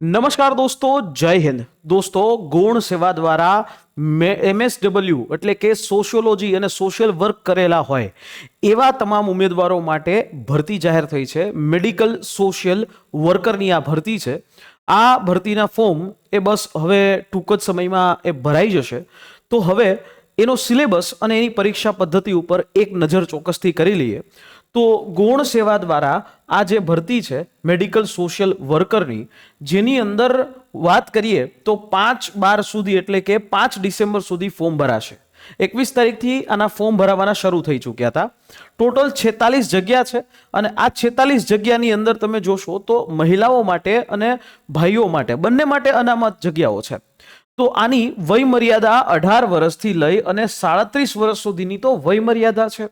નમસ્કાર દોસ્તો, જય હિન્દ દોસ્તો. ગૌણ સેવા દ્વારા MSW એટલે કે સોશિયોલોજી અને સોશિયલ વર્ક કરેલા હોય એવા તમામ ઉમેદવારો માટે ભરતી જાહેર થઈ છે. મેડિકલ સોશિયલ વર્કરની આ ભરતી છે. આ ભરતીના ફોર્મ એ બસ હવે ટૂંક જ સમયમાં એ ભરાઈ જશે. તો હવે એનો સિલેબસ અને એની પરીક્ષા પદ્ધતિ ઉપર એક નજર ચોક્કસથી કરી લઈએ. તો ગૌણ સેવા દ્વારા આ જે ભરતી છે મેડિકલ સોશિયલ વર્કરની, જેની અંદર વાત કરીએ તો 5/12 સુધી એટલે કે 5 ડિસેમ્બર સુધી ફોર્મ ભરાશે. 21 તારીખથી આના ફોર્મ ભરાવાના શરૂ થઈ ચૂક્યા હતા. ટોટલ 46 જગ્યા છે અને આ 46 જગ્યાની અંદર તમે જોશો તો મહિલાઓ માટે અને ભાઈઓ માટે બંને માટે અનામત જગ્યાઓ છે. તો આની વય મર્યાદા 18 વર્ષથી લઈ અને 37 વર્ષ સુધીની તો વય મર્યાદા છે.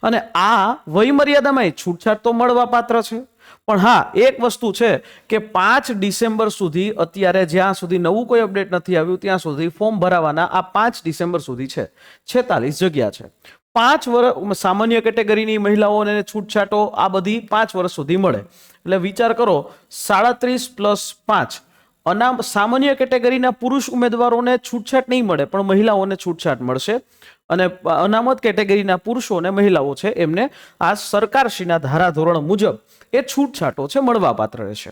અને આ વય મર્યાદામાં છૂટછાટ તો મળવા પાત્ર છે. પણ હા, એક વસ્તુ છે કે 5 ડિસેમ્બર સુધી, અત્યારે જ્યાં સુધી નવું કોઈ અપડેટ નથી આવ્યું ત્યાં સુધી ફોર્મ ભરાવાના આ 5 ડિસેમ્બર સુધી છે. 46 જગ્યા છે. 5 વર્ષ સામાન્ય કેટેગરીની મહિલાઓને છૂટછાટો આ બધી 5 વર્ષ સુધી મળે. એટલે વિચાર કરો, 37 + 5 સામાન્ય કેટેગરીના પુરુષ ઉમેદવારોને છૂટછાટ નહીં મળે, પણ મહિલાઓને છૂટછાટ મળશે. અને અનામત કેટેગરીના પુરુષો અને મહિલાઓ છે એમને આ સરકારશ્રીના ધારાધોરણ મુજબ એ છૂટછાટો છે મળવા પાત્ર રહેશે.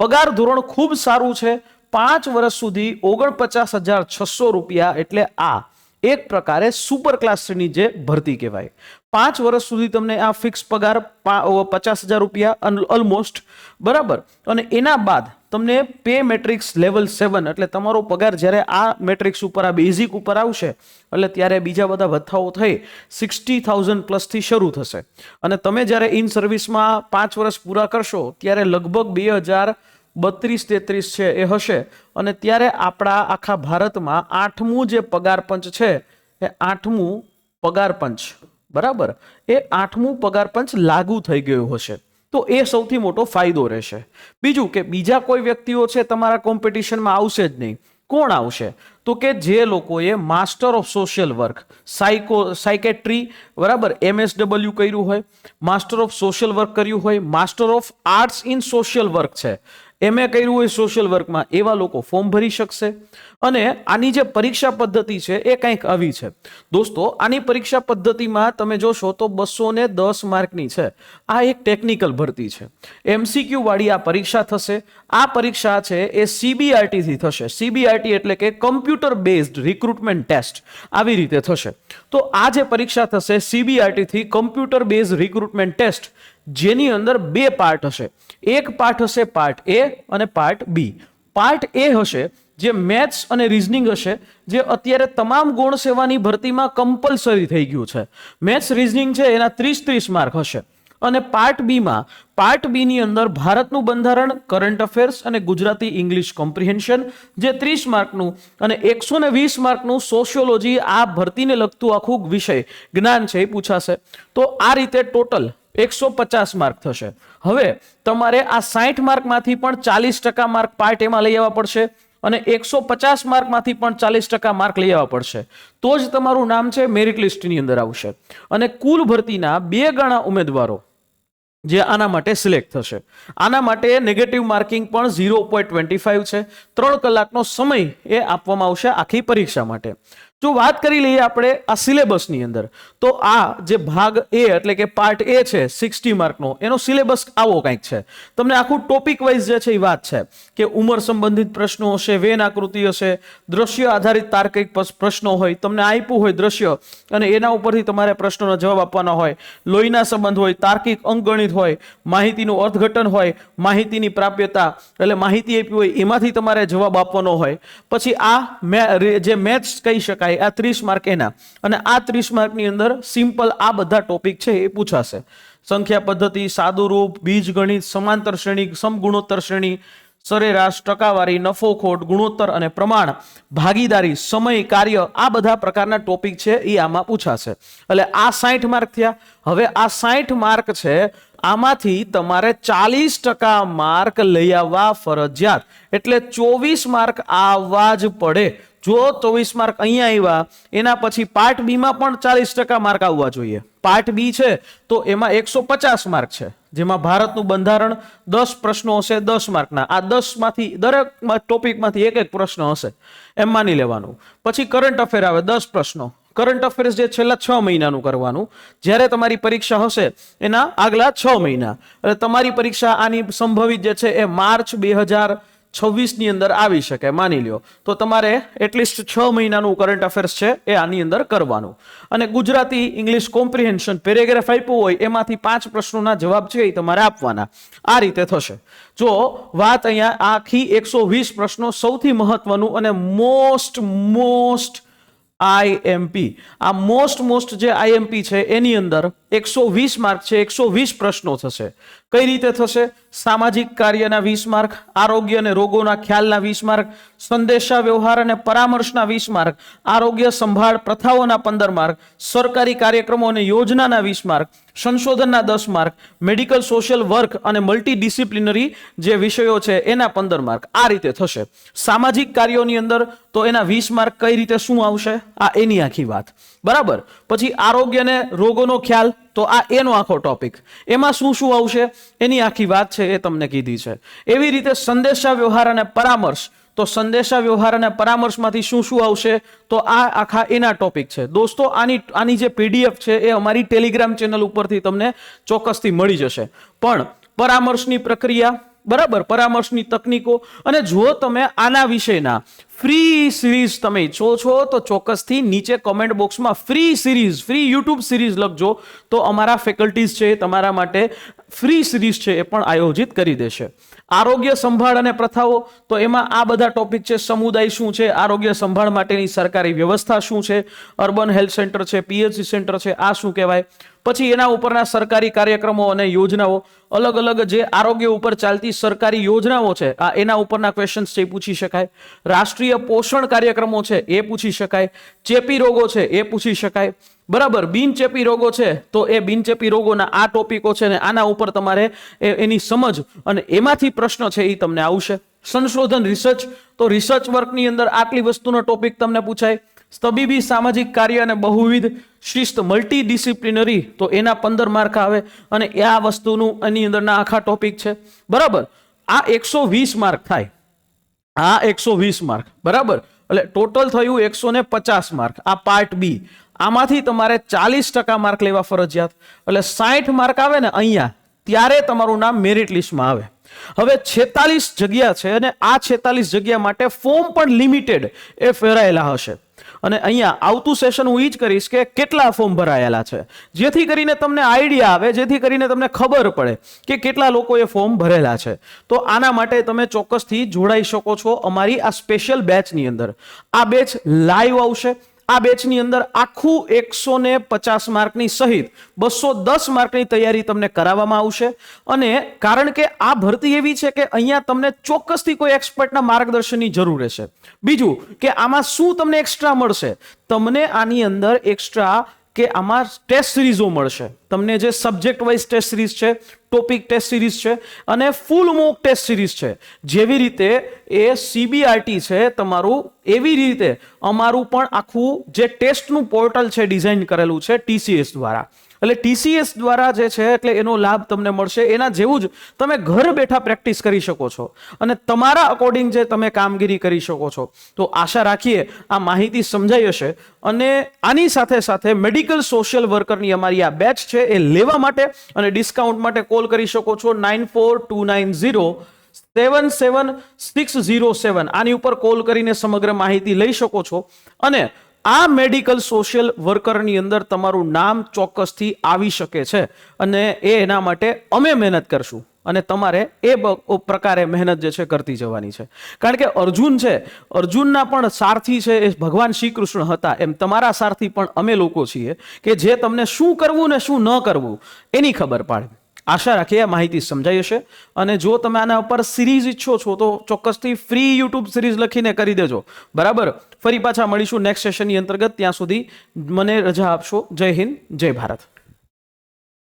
પગાર ધોરણ ખૂબ સારું છે. 5 વર્ષ સુધી 49,600 રૂપિયા, એટલે આ એક પ્રકારે સુપર ક્લાસની જે ભરતી કહેવાય. 5 વર્ષ સુધી તમને આ ફિક્સ પગાર 50,000 રૂપિયા ઓલમોસ્ટ બરાબર. અને એના બાદ તમને પે મેટ્રિક્સ લેવલ 7 એટલે તમારો પગાર જ્યારે આ મેટ્રિક્સ ઉપર, આ બેઝિક ઉપર આવશે એટલે ત્યારે બીજા બધા ભથ્થાઓ થઈ 60,000 પ્લસથી શરૂ થશે. અને તમે જ્યારે ઇન સર્વિસમાં 5 વર્ષ પૂરા કરશો ત્યારે લગભગ 2032-33 છે એ હશે. અને ત્યારે આપણા આખા ભારતમાં 8મું જે પગાર પંચ છે એ 8મું પગાર પંચ બરાબર, એ 8મું પગાર પંચ લાગુ થઈ ગયું હશે. તો એ સૌથી મોટો ફાયદો રહેશે. બીજું કે બીજા કોઈ વ્યક્તિઓ છે તમારા કોમ્પિટિશનમાં આવશે જ નહીં. કોણ આવશે? તો કે જે લોકોએ master of social work, psychiatry બરાબર MSW કર્યું હોય, માસ્ટર ઓફ સોશિયલ વર્ક કર્યું હોય, master of arts in social work છે MA કર્યું હોય સોશિયલ વર્કમાં, એવા લોકો ફોર્મ ભરી શકશે. અને આની જે પરીક્ષા પદ્ધતિ છે એ કંઈક આવી છે દોસ્તો. આની પરીક્ષા પદ્ધતિમાં તમે જોશો તો 210 માર્કની છે. આ એક ટેકનિકલ ભરતી છે. MCQ વાળી આ પરીક્ષા થશે. આ પરીક્ષા છે એ CBRT થી થશે. CBRT એટલે કે કમ્પ્યુટર બેઝડ રિક્રુટમેન્ટ ટેસ્ટ, આવી રીતે થશે. તો આ જે પરીક્ષા થશે CBRT થી કમ્પ્યુટર બેઝડ રિક્રુટમેન્ટ ટેસ્ટ, જેની અંદર 2 પાર્ટ હશે. એક પાર્ટ હશે પાર્ટ A અને પાર્ટ B. પાર્ટ A હશે જે મેથ્સ અને રીઝનિંગ હશે, જે અત્યારે તમામ ગૌણ સેવાની ભરતીમાં કમ્પલસરી થઈ ગયું છે. મેથ્સ રીઝનિંગ છે એના 30-30 માર્ક હશે. અને પાર્ટ B ની અંદર ભારતનું બંધારણ, કરંટ અફેર્સ અને ગુજરાતી ઇંગ્લિશ કોમ્પ્રિહેન્શન જે 30 માર્કનું અને 120 માર્કનું સોશિયોલોજી, આ ભરતીને લગતું આખું વિષય જ્ઞાન છે એ પૂછાશે. તો આ રીતે ટોટલ 150 માર્ક થશે. હવે તમારે આ 60 માર્કમાંથી પણ 40% માર્ક પાર્ટ એમાં લઈ આવવા પડશે અને 150 માર્કમાંથી પણ 40% માર્ક લઈ આવવા પડશે. તો જ તમારું નામ છે મેરિટ લિસ્ટની અંદર આવશે. અને કુલ ભરતીના 2 ગણા ઉમેદવારો જે આના માટે સિલેક્ટ થશે. આના માટે નેગેટિવ માર્કિંગ પણ 0.25 છે. 3 કલાકનો સમય એ આપવામાં આવશે આખી પરીક્ષા માટે. જો વાત કરી લઈએ આપણે આ સિલેબસની અંદર, તો આ જે ભાગ A એટલે કે પાર્ટ A છે 60 માર્કનો, એનો સિલેબસ આવો કંઈક છે. તમને આખું ટોપિક વાઇઝ જે છે એ વાત છે કે ઉંમર સંબંધિત પ્રશ્નો હશે, વેન આકૃતિ હશે, દ્રશ્ય આધારિત તાર્કિક પ્રશ્નો હોય, તમને આપ્યું હોય દ્રશ્ય અને એના ઉપરથી તમારે પ્રશ્નોનો જવાબ આપવાનો હોય, લોહીના સંબંધ હોય, તાર્કિક અંકગણિત હોય, માહિતીનું અર્થઘટન હોય, માહિતીની પ્રાપ્યતા એટલે માહિતી આપી હોય એમાંથી તમારે જવાબ આપવાનો હોય. પછી આ જે મેથ્સ કહી શકાય આ 30 માર્ક એના, અને આ 30 માર્કની અંદર સિમ્પલ આ બધા ટોપિક છે એ પૂછાશે. સંખ્યા પદ્ધતિ, સાદુરૂપ, બીજગણિત, સમાંતર શ્રેણી, સમગુણોત્તર શ્રેણી, સરેરાશ, ટકાવારી, નફો ખોટ, ગુણોત્તર અને પ્રમાણ, ભાગીદારી, સમય, કાર્ય, આ બધા પ્રકારના ટોપિક છે એ આમાં પૂછાશે. એટલે આ 60 માર્ક થયા. હવે આ 60 માર્ક છે, આમાંથી તમારે 40% માર્ક લઈ આવવા ફરજિયાત, એટલે 24 માર્ક આવવા જ પડે. જો 24 માર્ક અહીંયા આવ્યા એના પછી પાર્ટ બી માં પણ 40% માર્ક આવવા જોઈએ. પાર્ટ બી છે તો એમાં 150 માર્ક છે, જેમાં ભારતનું બંધારણ 10 પ્રશ્નો હશે 10 માર્કના. આ 10 માંથી દરેક ટોપિકમાંથી એક એક પ્રશ્ન હશે એમ માની લેવાનું. પછી કરંટ અફેર આવે 10 પ્રશ્નો. કરંટ અફેર્સ જે છેલ્લા 6 મહિનાનું કરવાનું, જ્યારે તમારી પરીક્ષા હશે એના આગલા 6 મહિના, એટલે તમારી પરીક્ષા આની સંભવિત જે છે એ માર્ચ 2026 ની અંદર આવી શકે માની લ્યો, તો તમારે એટલીસ્ટ 6 મહિનાનું કરંટ અફેર્સ છે એ આની અંદર કરવાનું. અને ગુજરાતી ઇંગ્લિશ કોમ્પ્રિહેન્શન પેરેગ્રાફ આપ્યું હોય એમાંથી 5 પ્રશ્નોના જવાબ છે એ તમારે આપવાના. આ રીતે થશે. જો વાત અહીંયા આખી 120 પ્રશ્નો, સૌથી મહત્વનું અને મોસ્ટ આઈએમપી, આ મોસ્ટ જે આઈએમપી છે એની અંદર 120 માર્ક છે, 120 પ્રશ્નો થશે. કઈ રીતે થશે? સામાજિક કાર્યના 20 માર્ક, આરોગ્ય અને રોગોના ખ્યાલના 20 માર્ક, સંદેશા વ્યવહાર અને પરામર્શના 20 માર્ક, આરોગ્ય સંભાળ પ્રથાઓના 15 માર્ક, સરકારી કાર્યક્રમો અને યોજનાના 20 માર્ક, સંશોધનના 10 માર્ક, મેડિકલ સોશિયલ વર્ક અને મલ્ટીડિસિપ્લિનરી જે વિષયો છે એના 15 માર્ક. આ રીતે થશે. સામાજિક કાર્યોની અંદર તો એના 20 માર્ક કઈ રીતે શું આવશે આ એની આખી વાત, બરાબર. પછી આરોગ્ય અને રોગોનો ખ્યાલ, તો આ એનો આખો ટોપિક, એમાં શું શું આવશે એની આખી વાત છે એ તમને કીધી છે. એવી રીતે સંદેશા વ્યવહાર અને પરામર્શ, તો સંદેશા વ્યવહાર અને પરામર્શમાંથી શું શું આવશે તો આ આખા એના ટોપિક છે. દોસ્તો આની જે પીડીએફ છે એ અમારી ટેલિગ્રામ ચેનલ ઉપરથી તમને ચોક્કસથી મળી જશે. પણ પરામર્શની પ્રક્રિયા, બરાબર, પરામર્શની તકનીકો, અને જો તમે આના વિશેના ફ્રી સિરીઝ તમે ઈચ્છો છો તો ચોક્કસથી નીચે કોમેન્ટ બોક્સમાં free series, free YouTube series લખજો, તો અમારા ફેકલ્ટીઝ છે તમારા માટે ફ્રી સિરીઝ છે એ પણ આયોજિત કરી દેશે. આરોગ્ય સંભાળ અને પ્રથાઓ, તો એમાં આ બધા ટોપિક છે. સમુદાય શું છે, આરોગ્ય સંભાળ માટેની સરકારી વ્યવસ્થા શું છે, અર્બન હેલ્થ સેન્ટર છે, પીએચસી સેન્ટર છે, આ શું કહેવાય. પછી એના ઉપરના સરકારી કાર્યક્રમો અને યોજનાઓ, અલગ અલગ જે આરોગ્ય ઉપર ચાલતી સરકારી યોજનાઓ છે આ એના ઉપરના ક્વેશ્ચન્સ છે એ પૂછી શકાય. રાષ્ટ્રીય પોષણ કાર્યક્રમો છે એ પૂછી શકાય. ચેપી રોગો છે એ પૂછી શકાય, બરાબર. બિનચેપી રોગો છે તો એ બિનચેપી રોગોના આ ટોપિકો છે ને આના ઉપર તમારે એની સમજ અને એમાંથી પ્રશ્ન છે એ તમને આવશે. સંશોધન રિસર્ચ, તો રિસર્ચ વર્કની અંદર આટલી વસ્તુનો ટોપિક તમને પૂછાય. તબીબી સામાજિક કાર્ય અને બહુવિધ શિસ્ત મલ્ટીડિસિપ્લિનરી, તો એના 15 માર્ક આવે અને આ વસ્તુનું એની અંદરના આખા ટોપિક છે, બરાબર. આ 120 માર્ક થાય, આ 120 માર્ક, બરાબર. એટલે ટોટલ થયું 150 માર્ક. આ પાર્ટ બી, આમાંથી તમારે 40% માર્ક લેવા ફરજિયાત, એટલે 60 માર્ક આવે ને અહીંયા ત્યારે તમારું નામ મેરિટ લિસ્ટમાં આવે. હવે 46 જગ્યા છે અને આ 46 જગ્યા માટે ફોર્મ પણ લિમિટેડ એ ફેરાયેલા હશે. અને અહીંયા આવતું સેશન હું એ જ કરીશ કે કેટલા ફોર્મ ભરાયેલા છે, જેથી કરીને તમને આઈડિયા આવે, જેથી કરીને તમને ખબર પડે કે કેટલા લોકોએ ફોર્મ ભરેલા છે. તો આના માટે તમે ચોક્કસથી જોડાઈ શકો છો અમારી આ સ્પેશિયલ બેચની અંદર. આ બેચ લાઈવ આવશે. આ બેચની અંદર આખું 150 માર્કની સહિત 210 માર્કની તૈયારી તમને કરાવવામાં આવશે. અને કારણ કે આ ભરતી એવી છે કે અહીંયા તમને ચોક્કસથી કોઈ એક્સપર્ટના માર્ગદર્શનની જરૂર રહેશે. બીજું કે આમાં શું તમને એક્સ્ટ્રા મળશે, તમને આની અંદર એક્સ્ટ્રા કે આમાં ટેસ્ટ સિરીઝો મળશે. તમને જે સબ્જેક્ટ વાઇઝ ટેસ્ટ સિરીઝ છે, ટોપિક ટેસ્ટ સિરીઝ છે અને ફૂલ મોક ટેસ્ટ સિરીઝ છે. જેવી રીતે એ સીબીઆરટી છે તમારું, એવી રીતે અમારું પણ આખું જે ટેસ્ટનું પોર્ટલ છે ડિઝાઇન કરેલું છે TCS દ્વારા. એટલે TCS દ્વારા જે છે એટલે એનો લાભ તમને મળશે. એના જેવું જ તમે ઘર બેઠા પ્રેક્ટિસ કરી શકો છો અને તમારા અકોર્ડિંગ જે તમે કામગીરી કરી શકો છો. તો આશા રાખીએ આ માહિતી સમજાઈ હશે. અને આની સાથે સાથે મેડિકલ સોશિયલ વર્કરની અમારી આ બેચ છે એ લેવા માટે અને ડિસ્કાઉન્ટ માટે કોલ કરી શકો છો 9429077607. આની ઉપર કોલ કરીને સમગ્ર માહિતી લઈ શકો છો. અને આ મેડિકલ સોશિયલ વર્કરની અંદર તમારું નામ ચોક્કસથી આવી શકે છે અને એના માટે અમે મહેનત કરશું અને તમારે એ પ્રકારે મહેનત જે છે કરતી જવાની છે. કારણ કે અર્જુન છે, અર્જુનના પણ સારથી છે એ ભગવાન શ્રી કૃષ્ણ હતા, એમ તમારા સારથી પણ અમે લોકો છીએ કે જે તમને શું કરવું ને શું ન કરવું એની ખબર પાડે. આશા રાખીએ આ માહિતી સમજાઈ હશે. અને જો તમે આના ઉપર સિરીઝ ઈચ્છો છો તો ચોક્કસથી ફ્રી યુટ્યુબ સિરીઝ લખીને કરી દેજો, બરાબર. ફરી પાછા મળીશું નેક્સ્ટ સેશનની અંતર્ગત. ત્યાં સુધી મને રજા આપશો. જય હિન્દ, જય ભારત.